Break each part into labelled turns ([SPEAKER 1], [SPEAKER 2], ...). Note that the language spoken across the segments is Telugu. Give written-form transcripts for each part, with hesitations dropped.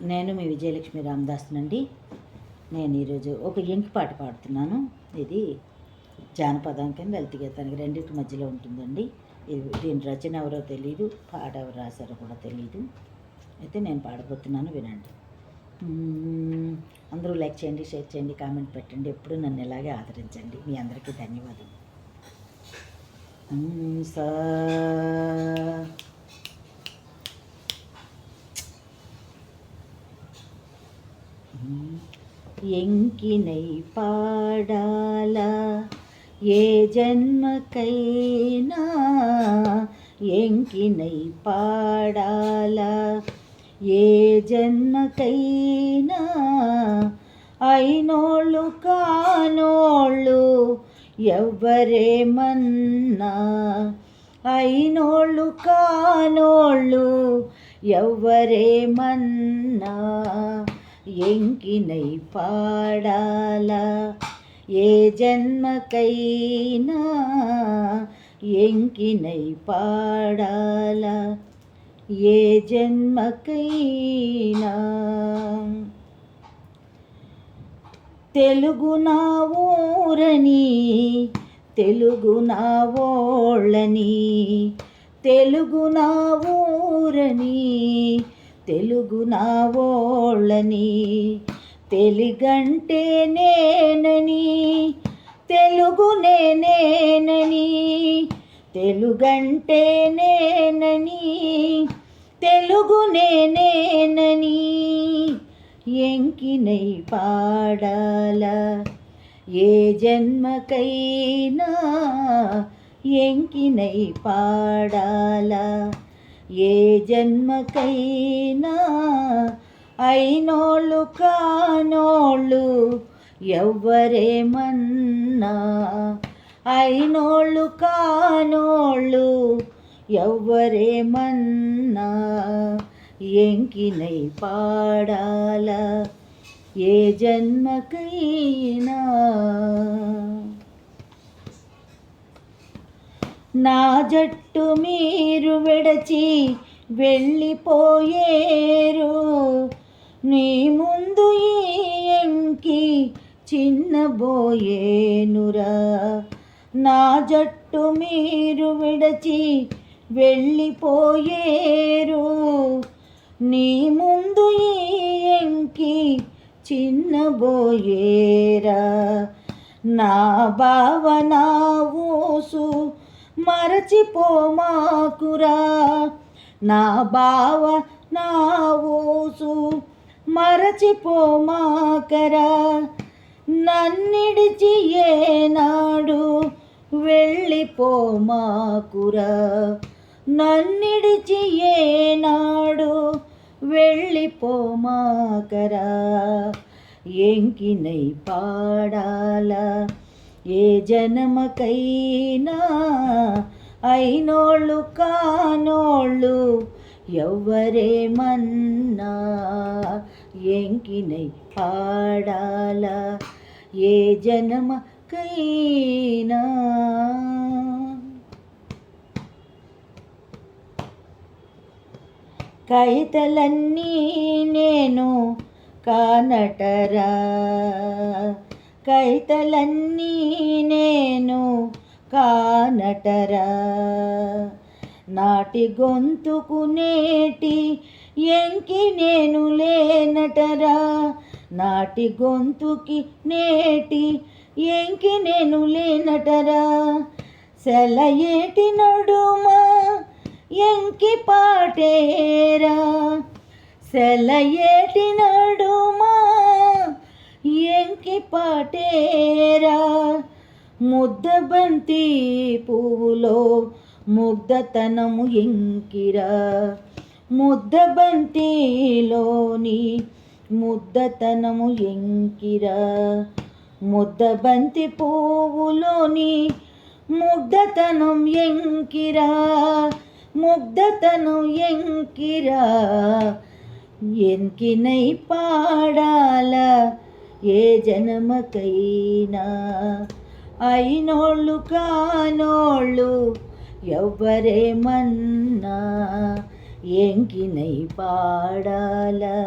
[SPEAKER 1] నేను మీ విజయలక్ష్మి రామదాస్నండి. నేను ఈరోజు ఒక ఎంకి పాట పాడుతున్నాను. ఇది జానపదానికి లలిత గీతానికి రెండింటి మధ్యలో ఉంటుందండి. దీని రచన ఎవరో తెలియదు, పాట ఎవరు రాశారో కూడా తెలియదు. అయితే నేను పాడబోతున్నాను, వినండి. అందరూ లైక్ చేయండి, షేర్ చేయండి, కామెంట్ పెట్టండి. ఎప్పుడు నన్ను ఇలాగే ఆదరించండి. మీ అందరికీ ధన్యవాదాలు. సా ఎంకినై పాడాలా ఏ జన్మకైనా, ఎంకినై పాడాలా ఏ జన్మకైనా, అయినోళ్ళు కానోళ్ళు ఎవ్వరేమన్నా, అయినోళ్ళు కానోళ్ళు ఎవ్వరేమన్నా, ఎంకినై పాడాలా ఏ జన్మకైనా, ఎంకినై పాడాలా ఏ జన్మకైనా. తెలుగు నా ఊరని, తెలుగు నా ఓళ్ళని, తెలుగు నా ఊరని, తెలుగు నా ఓళ్ళని, తెలుగంటే నేనని, తెలుగు నేనని, తెలుగంటే నేనని, తెలుగు నేనని, ఎంకినై పాడాలా ఏ జన్మకైనా, ఎంకినై పాడాలా ఏ జన్మకైనా, అయినోళ్ళు కానోళ్ళు ఎవ్వరేమన్నా, అయినోళ్ళు కానోళ్ళు ఎవ్వరేమన్నా, ఎంకినై పాడాలా ఏ జన్మకైనా. నా జట్టు మీరు విడచి వెళ్ళిపోయేరు, నీ ముందు ఈ ఎంకి చిన్నబోయేనురా. నా జట్టు మీరు విడచి వెళ్ళిపోయేరు, నీ ముందు ఈ ఎంకి చిన్నబోయేరా. నా బావ నా ఊసు మరచిపోమాకురా, నా బావ నా ఊసు మరచిపోమాకరా. నన్నిడిచి ఏనాడు వెళ్ళిపోమాకురా, నన్నిడిచి ఏనాడు వెళ్ళిపోమాకరా, ఎంకినై పాడాలా ఏ జన్మకైనా, అయినోళ్ళు కానోళ్ళు ఎవ్వరేమన్నా, ఎంకినై పాడాలా ఏ జన్మకైనా. కైతలన్నీ నేను కానటరా, కైతలన్నీ నేను కానటరా. నాటి గొంతుకు నేటి ఎంకి నేను లేనటరా, నాటి గొంతుకి నేటి ఎంకి నేను లేనటరా. సెలయేటి నడుమ ఎంకి పాటేరా, సెలయేటి నడుమ ఎంకి పాటేరా. ముద్దబంతి పువ్వులో ముగ్ధతనము ఎంకిరా, ముద్దబంతిలోని ముద్దతనము ఎంకిరా. ముద్దబంతి పువ్వులోని ముగ్ధతనం ఎంకిరా, ముగ్ధతనం ఎంకిరా, ఎంకినై పాడాలా ఏ జన్మకైనా, అయినోళ్ళు కానోళ్ళు ఎవ్వరేమన్నా, ఎంకినై పాడాలా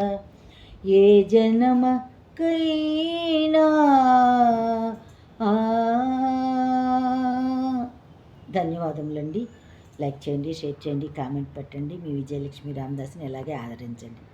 [SPEAKER 1] ఏ జన్మకైనా. ధన్యవాదములండి. లైక్ చేయండి, షేర్ చేయండి, కామెంట్ పెట్టండి. మీ విజయలక్ష్మి రామదాస్ని ఇలాగే ఆదరించండి.